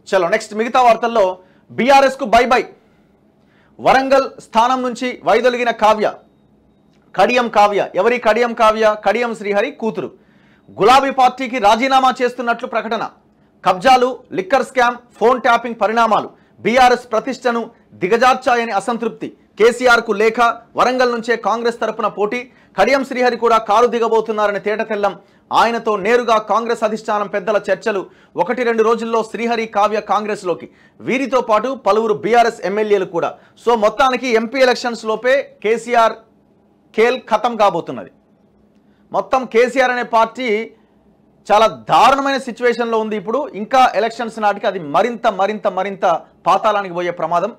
చలో నెక్స్ట్ మిగతా వార్తల్లో బీఆర్ఎస్ కు బై బై. వరంగల్ స్థానం నుంచి వైదొలిగిన కావ్య, కడియం కావ్య. ఎవరి కడియం కావ్య? కడియం శ్రీహరి కూతురు. గులాబీ పార్టీకి రాజీనామా చేస్తున్నట్లు ప్రకటన. కబ్జాలు, లిక్కర్ స్కామ్, ఫోన్ ట్యాపింగ్ పరిణామాలు బీఆర్ఎస్ ప్రతిష్టను దిగజార్చాయని అసంతృప్తి. కేసీఆర్ కు లేఖ. వరంగల్ నుంచే కాంగ్రెస్ తరపున పోటీ. కడియం శ్రీహరి కూడా కారు దిగబోతున్నారని తేటతెల్లం. ఆయనతో నేరుగా కాంగ్రెస్ అధిష్టానం పెద్దల చర్చలు. 1-2 రోజుల్లో శ్రీహరి, కావ్య కాంగ్రెస్ లోకి. వీరితో పాటు పలువురు బీఆర్ఎస్ ఎమ్మెల్యేలు కూడా. సో మొత్తానికి ఎంపీ ఎలక్షన్స్ లోపే కేసీఆర్ ఖేల్ ఖతం కాబోతున్నది. మొత్తం కేసీఆర్ అనే పార్టీ చాలా దారుణమైన సిచ్యువేషన్లో ఉంది. ఇప్పుడు ఇంకా ఎలక్షన్స్ నాటికి అది మరింత మరింత మరింత పాతాళానికి పోయే ప్రమాదం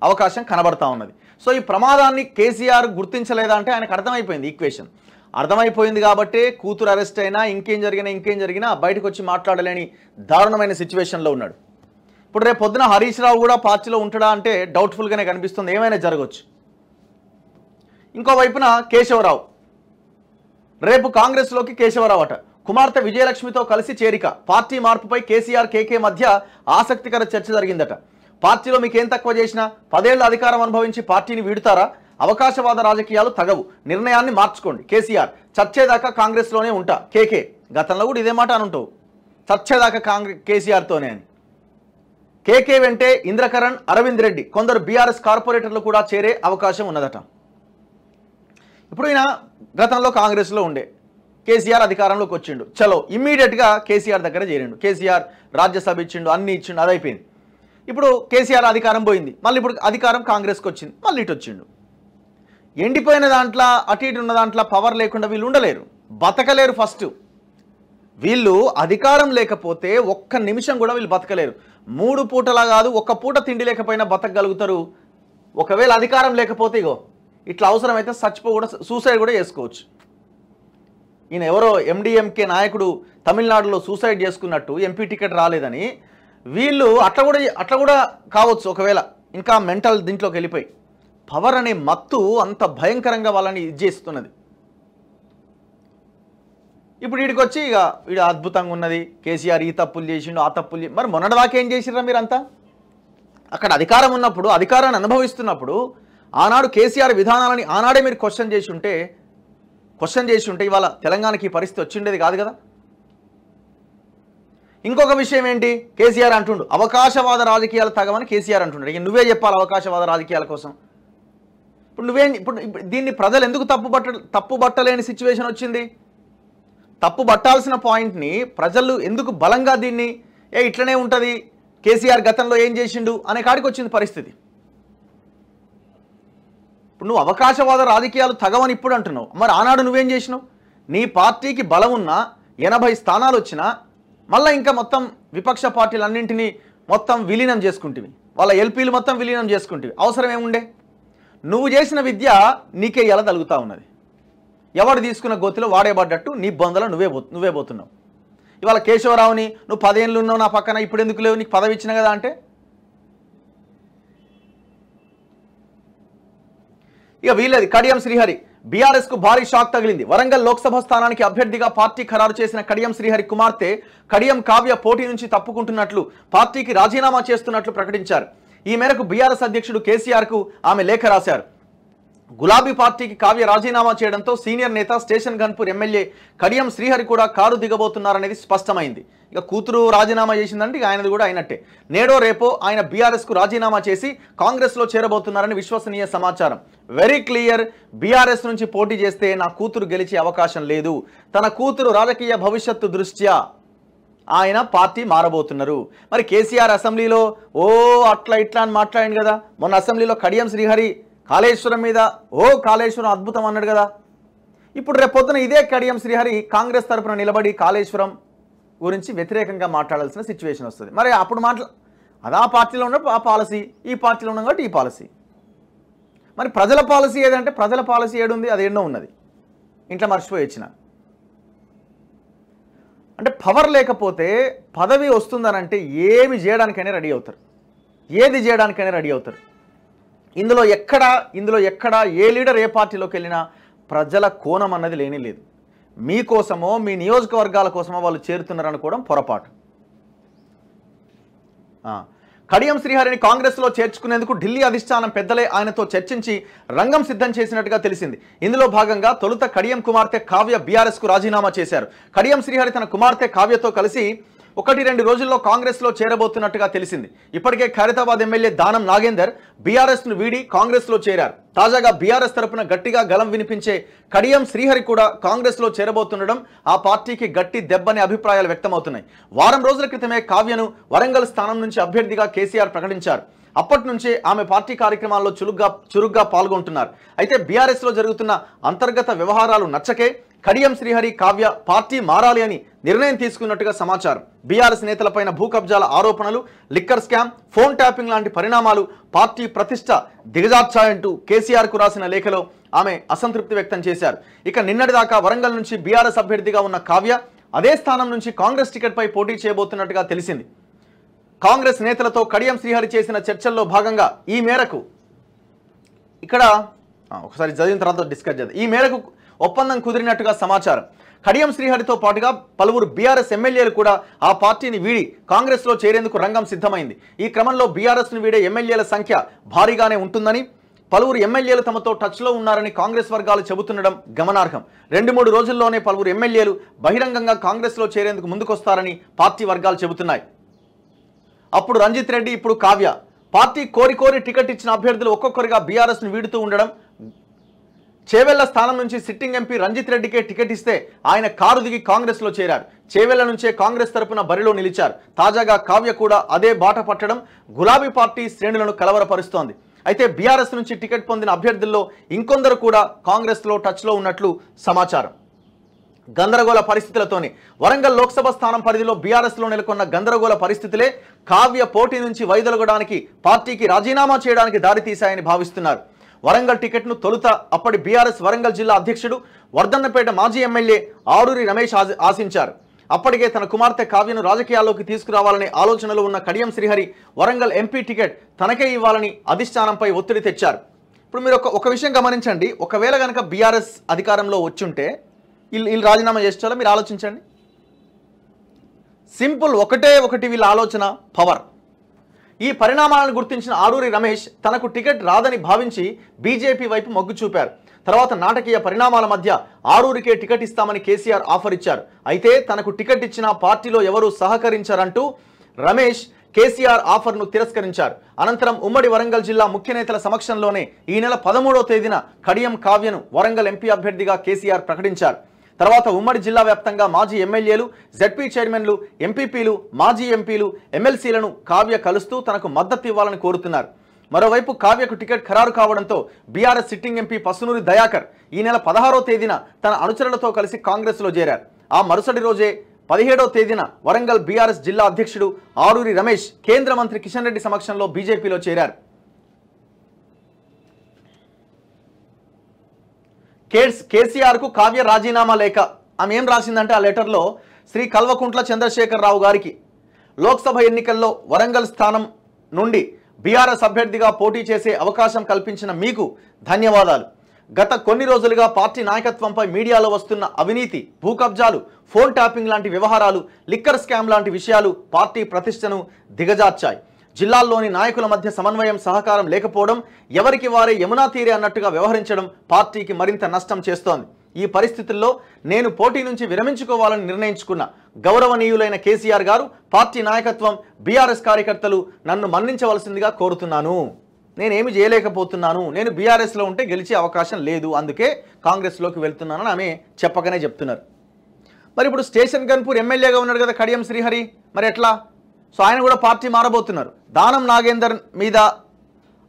అవకాశం కనబడతా ఉన్నది. సో ఈ ప్రమాదాన్ని కేసీఆర్ గుర్తించలేదా అంటే ఆయనకు అర్థమైపోయింది. ఈక్వేషన్ అర్థమైపోయింది కాబట్టి కూతురు అరెస్ట్ అయినా ఇంకేం జరిగినా బయటకు వచ్చి మాట్లాడలేని దారుణమైన సిచ్యువేషన్లో ఉన్నాడు. ఇప్పుడు రేపు పొద్దున హరీష్ రావు కూడా పార్టీలో ఉంటాడా అంటే డౌట్ఫుల్గానే కనిపిస్తుంది. ఏమైనా జరగవచ్చు. ఇంకోవైపున కేశవరావు, రేపు కాంగ్రెస్లోకి కేశవరావు అట. కుమార్తె విజయలక్ష్మితో కలిసి చేరిక. పార్టీ మార్పుపై కేసీఆర్, కేకే మధ్య ఆసక్తికర చర్చ జరిగిందట. పార్టీలో మీకేం తక్కువ చేసినా 10 ఏళ్ల అధికారం అనుభవించి పార్టీని వీడుతారా? అవకాశవాద రాజకీయాలు తగవు, నిర్ణయాన్ని మార్చుకోండి. కేసీఆర్, చచ్చేదాకా కాంగ్రెస్లోనే ఉంటా. కేకే, గతంలో కూడా ఇదే మాట అనుంటావు, చచ్చేదాకా కేసీఆర్తోనే అని. కేకే వెంటే ఇంద్రకరణ్, అరవింద్ రెడ్డి, కొందరు బీఆర్ఎస్ కార్పొరేటర్లు కూడా చేరే అవకాశం ఉన్నదట. ఇప్పుడు ఈయన గతంలో కాంగ్రెస్లో ఉండే, కేసీఆర్ అధికారంలోకి వచ్చిండు. చలో ఇమ్మీడియట్గా కేసీఆర్ దగ్గర చేరిండు. కేసీఆర్ రాజ్యసభ ఇచ్చిండు, అన్ని ఇచ్చిండు, అదైపోయింది. ఇప్పుడు కేసీఆర్ అధికారం పోయింది, మళ్ళీ ఇప్పుడు అధికారం కాంగ్రెస్కి వచ్చింది, మళ్ళీ ఇటు వచ్చిండు. ఎండిపోయిన దాంట్లో అటు ఇటు ఉన్న దాంట్లో పవర్ లేకుండా వీళ్ళు ఉండలేరు, బతకలేరు. ఫస్ట్ వీళ్ళు అధికారం లేకపోతే ఒక్క నిమిషం కూడా వీళ్ళు బతకలేరు. 3 పూటలా కాదు, ఒక్క పూట తిండి లేకపోయినా బతకగలుగుతారు. ఒకవేళ అధికారం లేకపోతే ఇగో ఇట్లా అవసరమైతే సూసైడ్ కూడా చేసుకోవచ్చు. ఈయన ఎవరో ఎండిఎంకే నాయకుడు తమిళనాడులో సూసైడ్ చేసుకున్నట్టు, ఎంపీ టికెట్ రాలేదని, వీళ్ళు అట్లా కూడా కావచ్చు ఒకవేళ, ఇంకా మెంటల్ దీంట్లోకి వెళ్ళిపోయి. పవర్ అనే మత్తు అంత భయంకరంగా వాళ్ళని ఇది చేస్తున్నది. ఇప్పుడు వీడికి వచ్చి ఇక వీడు అద్భుతంగా ఉన్నది, కేసీఆర్ ఈ తప్పులు చేసిండు, ఆ తప్పులు మరి మొన్నటిదాకా ఏం చేసిర్రా మీరంతా? అక్కడ అధికారం ఉన్నప్పుడు, అధికారాన్ని అనుభవిస్తున్నప్పుడు ఆనాడు కేసీఆర్ విధానాలని ఆనాడే మీరు క్వశ్చన్ చేసి ఉంటే ఇవాళ తెలంగాణకి ఈ పరిస్థితి వచ్చిండేది కాదు కదా. ఇంకొక విషయం ఏంటి, కేసీఆర్ అంటుండు అవకాశవాద రాజకీయాలు తగమని కేసీఆర్ అంటుండు. ఇక నువ్వే చెప్పాలి అవకాశవాద రాజకీయాల కోసం. ఇప్పుడు దీన్ని ప్రజలు ఎందుకు తప్పుబట్టలేని సిచ్యువేషన్ వచ్చింది? తప్పుబట్టాల్సిన పాయింట్ని ప్రజలు ఎందుకు బలంగా దీన్ని ఇట్లనే ఉంటుంది, కేసీఆర్ గతంలో ఏం చేసిండు అనే కాడికి వచ్చింది పరిస్థితి. ఇప్పుడు నువ్వు అవకాశవాద రాజకీయాలు తగవని ఇప్పుడు అంటున్నావు, మరి ఆనాడు నువ్వేం చేసినావు? నీ పార్టీకి బలం ఉన్నా 80 స్థానాలు వచ్చినా మళ్ళీ ఇంకా మొత్తం విపక్ష పార్టీలన్నింటినీ మొత్తం విలీనం చేసుకుంటేవి, వాళ్ళ ఎల్పీలు మొత్తం విలీనం చేసుకుంటేవి. అవసరం ఏముండే? నువ్వు చేసిన విద్య నీకే ఎలా తలుగుతూ ఉన్నది. ఎవడు తీసుకున్న గొత్తులో వాడేబడ్డట్టు నీ బొందలో నువ్వే పోతున్నావు. ఇవాళ కేశవరావుని నువ్వు 10 ఏళ్ళు ఉన్నావు నా పక్కన, ఇప్పుడు ఎందుకు లేవు, నీకు పదవి ఇచ్చిన కదా అంటే. ఇక వీళ్ళది కడియం శ్రీహరి. బీఆర్ఎస్ కు భారీ షాక్ తగిలింది. వరంగల్ లోక్సభ స్థానానికి అభ్యర్థిగా పార్టీ ఖరారు చేసిన కడియం శ్రీహరి కుమార్తె కడియం కావ్య పోటీ నుంచి తప్పుకుంటున్నట్లు, పార్టీకి రాజీనామా చేస్తున్నట్లు ప్రకటించారు. ఈ మేరకు బీఆర్ఎస్ అధ్యక్షుడు కేసీఆర్ కు ఆమె లేఖ రాశారు. గులాబీ పార్టీకి కావ్య రాజీనామా చేయడంతో సీనియర్ నేత స్టేషన్ గన్పూర్ ఎమ్మెల్యే కడియం శ్రీహరి కూడా కారు దిగబోతున్నారనేది స్పష్టమైంది. ఇక కూతురు రాజీనామా చేసిందంటే ఇక ఆయనది కూడా అయినట్టే. నేడో రేపో ఆయన బీఆర్ఎస్ కు రాజీనామా చేసి కాంగ్రెస్ లో చేరబోతున్నారని విశ్వసనీయ సమాచారం. వెరీ క్లియర్, బీఆర్ఎస్ నుంచి పోటీ చేస్తే నా కూతురు గెలిచే అవకాశం లేదు. తన కూతురు రాజకీయ భవిష్యత్తు దృష్ట్యా ఆయన పార్టీ మారబోతున్నారు. మరి కేసీఆర్ అసెంబ్లీలో అట్లా ఇట్లా అని మాట్లాడింది కదా. మొన్న అసెంబ్లీలో కడియం శ్రీహరి కాళేశ్వరం మీద కాళేశ్వరం అద్భుతం అన్నాడు కదా. ఇప్పుడు రేపొద్దున ఇదే కడియం శ్రీహరి కాంగ్రెస్ తరపున నిలబడి కాళేశ్వరం గురించి వ్యతిరేకంగా మాట్లాడాల్సిన సిచ్యువేషన్ వస్తుంది. మరి అప్పుడు అది ఆ పార్టీలో ఉన్నప్పుడు ఆ పాలసీ, ఈ పార్టీలో ఉన్న కాబట్టి ఈ పాలసీ. మరి ప్రజల పాలసీ ఏదంటే ప్రజల పాలసీ ఏడుంది? అది ఎన్నో ఉన్నది, ఇంట్లో మర్చిపోయి వచ్చిన. అంటే పవర్ లేకపోతే పదవి వస్తుందనంటే ఏమి చేయడానికైనా రెడీ అవుతారు, ఏది చేయడానికైనా రెడీ అవుతారు. ఇందులో ఎక్కడ ఏ లీడర్ ఏ పార్టీలోకి వెళ్ళినా ప్రజల కోణం అన్నది లేని లేదు. మీకోసమో మీ నియోజకవర్గాల కోసమో వాళ్ళు చేరుతున్నారనుకోవడం పొరపాటు. కడియం శ్రీహరిని కాంగ్రెస్లో చేర్చుకునేందుకు ఢిల్లీ అధిష్టానం పెద్దలే ఆయనతో చర్చించి రంగం సిద్ధం చేసినట్టుగా తెలిసింది. ఇందులో భాగంగా తొలుత కడియం కుమార్తె కావ్య బీఆర్ఎస్కు రాజీనామా చేశారు. కడియం శ్రీహరి తన కుమార్తె కావ్యతో కలిసి 1-2 రోజుల్లో కాంగ్రెస్లో చేరబోతున్నట్టుగా తెలిసింది. ఇప్పటికే ఖైరతాబాద్ ఎమ్మెల్యే దానం నాగేందర్ బీఆర్ఎస్ను వీడి కాంగ్రెస్లో చేరారు. తాజాగా బీఆర్ఎస్ తరపున గట్టిగా గలం వినిపించే కడియం శ్రీహరి కూడా కాంగ్రెస్లో చేరబోతుండడం ఆ పార్టీకి గట్టి దెబ్బని అభిప్రాయాలు వ్యక్తమవుతున్నాయి. వారం రోజుల క్రితమే కావ్యను వరంగల్ స్థానం నుంచి అభ్యర్థిగా కేసీఆర్ ప్రకటించారు. అప్పటి నుంచే ఆమె పార్టీ కార్యక్రమాల్లో చురుగ్గా పాల్గొంటున్నారు. అయితే బీఆర్ఎస్లో జరుగుతున్న అంతర్గత వ్యవహారాలు నచ్చకే కడియం శ్రీహరి కావ్య పార్టీ మారాలి అని నిర్ణయం తీసుకున్నట్టుగా సమాచారం. బీఆర్ఎస్ నేతలపైన భూ కబ్జాల ఆరోపణలు, లిక్కర్ స్కామ్, ఫోన్ ట్యాపింగ్ లాంటి పరిణామాలు పార్టీ ప్రతిష్ట దిగజార్చాయంటూ కేసీఆర్కు రాసిన లేఖలో ఆమె అసంతృప్తి వ్యక్తం చేశారు. ఇక నిన్నటిదాకా వరంగల్ నుంచి బీఆర్ఎస్ అభ్యర్థిగా ఉన్న కావ్య అదే స్థానం నుంచి కాంగ్రెస్ టికెట్పై పోటీ చేయబోతున్నట్టుగా తెలిసింది. కాంగ్రెస్ నేతలతో కడియం శ్రీహరి చేసిన చర్చల్లో భాగంగా ఈ మేరకు ఇక్కడ ఒకసారి చదివిన తర్వాత డిస్కస్ చేద్దాం. ఈ మేరకు ఒప్పందం కుదిరినట్టుగా సమాచారం. కడియం శ్రీహరితో పాటుగా పలువురు బీఆర్ఎస్ ఎమ్మెల్యేలు కూడా ఆ పార్టీని వీడి కాంగ్రెస్లో చేరేందుకు రంగం సిద్ధమైంది. ఈ క్రమంలో బీఆర్ఎస్ను వీడే ఎమ్మెల్యేల సంఖ్య భారీగానే ఉంటుందని, పలువురు ఎమ్మెల్యేలు తమతో టచ్లో ఉన్నారని కాంగ్రెస్ వర్గాలు చెబుతుండడం గమనార్హం. 2-3 రోజుల్లోనే పలువురు ఎమ్మెల్యేలు బహిరంగంగా కాంగ్రెస్లో చేరేందుకు ముందుకొస్తారని పార్టీ వర్గాలు చెబుతున్నాయి. అప్పుడు రంజిత్ రెడ్డి, ఇప్పుడు కావ్య. పార్టీ కోరి టికెట్ ఇచ్చిన అభ్యర్థులు ఒక్కొక్కరిగా బీఆర్ఎస్ను వీడుతూ ఉండడం, చేవెళ్ల స్థానం నుంచి సిట్టింగ్ ఎంపీ రంజిత్ రెడ్డికే టికెట్ ఇస్తే ఆయన కారు దిగి కాంగ్రెస్లో చేరారు. చేవెళ్ల నుంచే కాంగ్రెస్ తరపున బరిలో నిలిచారు. తాజాగా కావ్య కూడా అదే బాట పట్టడం గులాబీ పార్టీ శ్రేణులను కలవరపరుస్తోంది. అయితే బీఆర్ఎస్ నుంచి టికెట్ పొందిన అభ్యర్థుల్లో ఇంకొందరు కూడా కాంగ్రెస్లో టచ్లో ఉన్నట్లు సమాచారం. గందరగోళ పరిస్థితులతోనే వరంగల్ లోక్సభ స్థానం పరిధిలో బీఆర్ఎస్లో నెలకొన్న గందరగోళ పరిస్థితులే కావ్య పోటీ నుంచి వైదొలగడానికి, పార్టీకి రాజీనామా చేయడానికి దారితీశాయని భావిస్తున్నారు. వరంగల్ టికెట్ను తొలుత అప్పటి బీఆర్ఎస్ వరంగల్ జిల్లా అధ్యక్షుడు వర్ధన్నపేట మాజీ ఎమ్మెల్యే ఆరూరి రమేష్ ఆశించారు. అప్పటికే తన కుమార్తె కావ్యను రాజకీయాల్లోకి తీసుకురావాలనే ఆలోచనలో ఉన్న కడియం శ్రీహరి వరంగల్ ఎంపీ టికెట్ తనకే ఇవ్వాలని అధిష్టానంపై ఒత్తిడి తెచ్చారు. ఇప్పుడు మీరు ఒక విషయం గమనించండి. ఒకవేళ కనుక బీఆర్ఎస్ అధికారంలో వచ్చుంటే వీళ్ళు రాజీనామా చేస్తారో మీరు ఆలోచించండి. సింపుల్, ఒకటి వీళ్ళ ఆలోచన పవర్. ఈ పరిణామాలను గుర్తించిన ఆరూరి రమేష్ తనకు టికెట్ రాదని భావించి బీజేపీ వైపు మొగ్గు చూపారు. తర్వాత నాటకీయ పరిణామాల మధ్య ఆరూరికే టికెట్ ఇస్తామని కేసీఆర్ ఆఫర్ ఇచ్చారు. అయితే తనకు టికెట్ ఇచ్చిన పార్టీలో ఎవరూ సహకరించారంటూ రమేష్ కేసీఆర్ ఆఫర్ను తిరస్కరించారు. అనంతరం ఉమ్మడి వరంగల్ జిల్లా ముఖ్య నేతల సమక్షంలోనే ఈ నెల 13వ తేదీన కడియం కావ్యను వరంగల్ ఎంపీ అభ్యర్థిగా కేసీఆర్ ప్రకటించారు. తర్వాత ఉమ్మడి జిల్లా వ్యాప్తంగా మాజీ ఎమ్మెల్యేలు, జెడ్పీ చైర్మన్లు, ఎంపీపీలు, మాజీ ఎంపీలు, ఎమ్మెల్సీలను కావ్య కలుస్తూ తనకు మద్దతు ఇవ్వాలని కోరుతున్నారు. మరోవైపు కావ్యకు టికెట్ ఖరారు కావడంతో BRS sitting MP Pasunuri Dayakar ఈ నెల 16వ తేదీన తన అనుచరులతో కలిసి కాంగ్రెస్లో చేరారు. ఆ మరుసటి రోజే 17వ తేదీన వరంగల్ బీఆర్ఎస్ జిల్లా అధ్యక్షుడు ఆరూరి రమేష్ కేంద్ర మంత్రి కిషన్ రెడ్డి సమక్షంలో బీజేపీలో చేరారు. కేసీఆర్కు కావ్య రాజీనామా లేఖ. ఆమె ఏం రాసిందంటే ఆ లెటర్లో, శ్రీ కల్వకుంట్ల చంద్రశేఖరరావు గారికి లోక్సభ ఎన్నికల్లో వరంగల్ స్థానం నుండి బీఆర్ఎస్ అభ్యర్థిగా పోటీ చేసే అవకాశం కల్పించిన మీకు ధన్యవాదాలు. గత కొన్ని రోజులుగా పార్టీ నాయకత్వంపై మీడియాలో వస్తున్న అవినీతి, భూ కబ్జాలు, ఫోన్ ట్యాపింగ్ లాంటి వ్యవహారాలు, లిక్కర్ స్కామ్ లాంటి విషయాలు పార్టీ ప్రతిష్టను దిగజార్చాయి. జిల్లాల్లోని నాయకుల మధ్య సమన్వయం, సహకారం లేకపోవడం, ఎవరికి వారే యమునా తీరే అన్నట్టుగా వ్యవహరించడం పార్టీకి మరింత నష్టం చేస్తోంది. ఈ పరిస్థితుల్లో నేను పోటీ నుంచి విరమించుకోవాలని నిర్ణయించుకున్న గౌరవనీయులైన కేసీఆర్ గారు, పార్టీ నాయకత్వం, బీఆర్ఎస్ కార్యకర్తలు నన్ను మన్నించవలసిందిగా కోరుతున్నాను. నేనేమి చేయలేకపోతున్నాను. నేను బీఆర్ఎస్లో ఉంటే గెలిచే అవకాశం లేదు, అందుకే కాంగ్రెస్లోకి వెళ్తున్నానని ఆమె చెప్పకనే చెప్తున్నారు. మరి ఇప్పుడు స్టేషన్ గన్పూర్ ఎమ్మెల్యేగా ఉన్నాడు కదా కడియం శ్రీహరి, మరి ఎట్లా? సో ఆయన కూడా పార్టీ మారబోతున్నారు. దానం నాగేందర్ మీద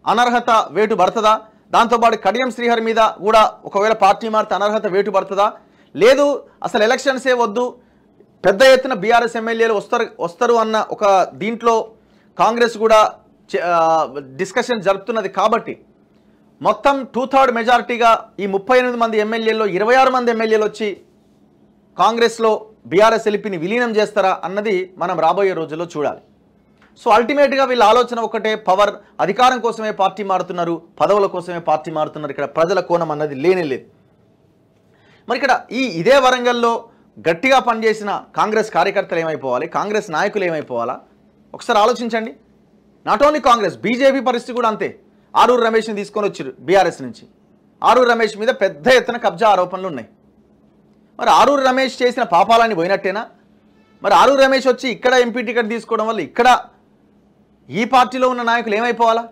అనర్హత వేటు పడుతుందా? దాంతోపాటు కడియం శ్రీహరి మీద కూడా ఒకవేళ పార్టీ మారితే అనర్హత వేటు పడుతుందా? లేదు అసలు ఎలక్షన్సే వద్దు, పెద్ద ఎత్తున బీఆర్ఎస్ ఎమ్మెల్యేలు వస్తారు అన్న ఒక దీంట్లో కాంగ్రెస్ కూడా డిస్కషన్ జరుపుతున్నది. కాబట్టి మొత్తం 2/3 మెజారిటీగా ఈ 38 మంది ఎమ్మెల్యేల్లో 26 మంది ఎమ్మెల్యేలు వచ్చి కాంగ్రెస్లో బీఆర్ఎస్ ఎలిపిని విలీనం చేస్తారా అన్నది మనం రాబోయే రోజుల్లో చూడాలి. సో అల్టిమేట్గా వీళ్ళ ఆలోచన ఒకటే, పవర్. అధికారం కోసమే పార్టీ మారుతున్నారు, పదవుల కోసమే పార్టీ మారుతున్నారు. ఇక్కడ ప్రజల కోణం అన్నది లేనే లేదు. మరి ఇక్కడ ఇదే వరంగల్లో గట్టిగా పనిచేసిన కాంగ్రెస్ కార్యకర్తలు ఏమైపోవాలి, కాంగ్రెస్ నాయకులు ఏమైపోవాలా? ఒకసారి ఆలోచించండి. నాట్ ఓన్లీ కాంగ్రెస్, బీజేపీ పరిస్థితి కూడా అంతే. ఆరూరు రమేష్ని తీసుకొని వచ్చారు బీఆర్ఎస్ నుంచి. ఆరూరు రమేష్ మీద పెద్ద ఎత్తున కబ్జా ఆరోపణలు ఉన్నాయి. మరి ఆరూరు రమేష్ చేసిన పాపాలని పోయినట్టేనా? మరి ఆరూరు రమేష్ వచ్చి ఇక్కడ ఎంపీ టికెట్ తీసుకోవడం వల్ల ఇక్కడ ఈ పార్టీలో ఉన్న నాయకులు ఏమైపోవాలా?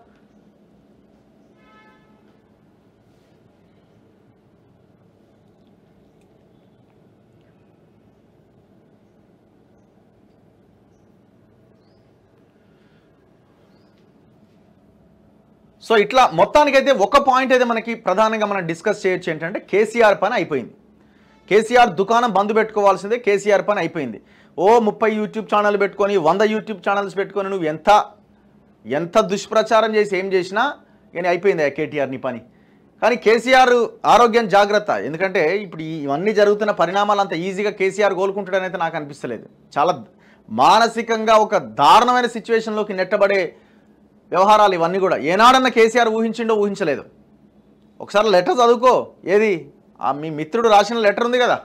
సో ఇట్లా మొత్తానికైతే ఒక పాయింట్ అయితే మనకి ప్రధానంగా మనం డిస్కస్ చేయొచ్చు ఏంటంటే కేసీఆర్ పని అయిపోయింది. కేసీఆర్ దుకాణం బంద్ పెట్టుకోవాల్సిందే. కేసీఆర్ పని అయిపోయింది. ఓ 30 యూట్యూబ్ ఛానల్ పెట్టుకొని 100 యూట్యూబ్ ఛానల్స్ పెట్టుకొని నువ్వు ఎంత దుష్ప్రచారం చేసి ఏం చేసినా కానీ అయిపోయింది కేటీఆర్ నీ పని. కానీ కేసీఆర్ ఆరోగ్యం జాగ్రత్త. ఎందుకంటే ఇప్పుడు ఇవన్నీ జరుగుతున్న పరిణామాలు అంత ఈజీగా కేసీఆర్ కోలుకుంటాడని అయితే నాకు అనిపిస్తలేదు. చాలా మానసికంగా ఒక దారుణమైన సిచ్యువేషన్లోకి నెట్టబడే వ్యవహారాలు ఇవన్నీ కూడా. ఏనాడన్నా కేసీఆర్ ఊహించిండో ఊహించలేదు. ఒకసారి లెటర్ చదువుకో. ఏది మీ మిత్రుడు రాసిన లెటర్ ఉంది కదా,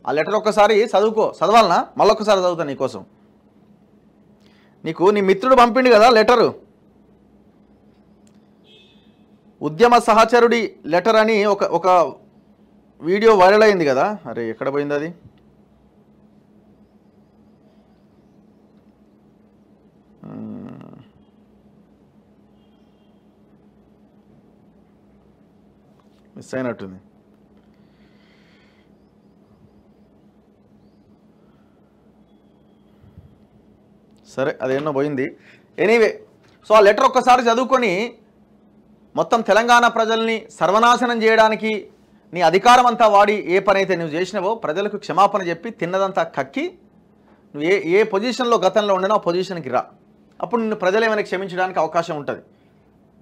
ఆ లెటర్ ఒక్కసారి చదువుకో. చదవాలనా? మళ్ళొక్కసారి చదువుతా నీకోసం. నీకు నీ మిత్రుడు పంపిండు కదా లెటరు, ఉద్యమ సహచరుడి లెటర్ అని ఒక వీడియో వైరల్ అయింది కదా. అరే ఎక్కడ పోయింది అది? మిస్ అయినట్టుంది. సరే అదేమో పోయింది. ఎనీవే, సో ఆ లెటర్ ఒక్కసారి చదువుకొని మొత్తం తెలంగాణ ప్రజల్ని సర్వనాశనం చేయడానికి నీ అధికారం అంతా వాడి ఏ పని అయితే నువ్వు చేసినావో ప్రజలకు క్షమాపణ చెప్పి తిన్నదంతా కక్కి నువ్వు ఏ పొజిషన్లో గతంలో ఉండినా ఆ పొజిషన్కి రా. అప్పుడు నిన్ను ప్రజలు ఏమైనా క్షమించడానికి అవకాశం ఉంటుంది.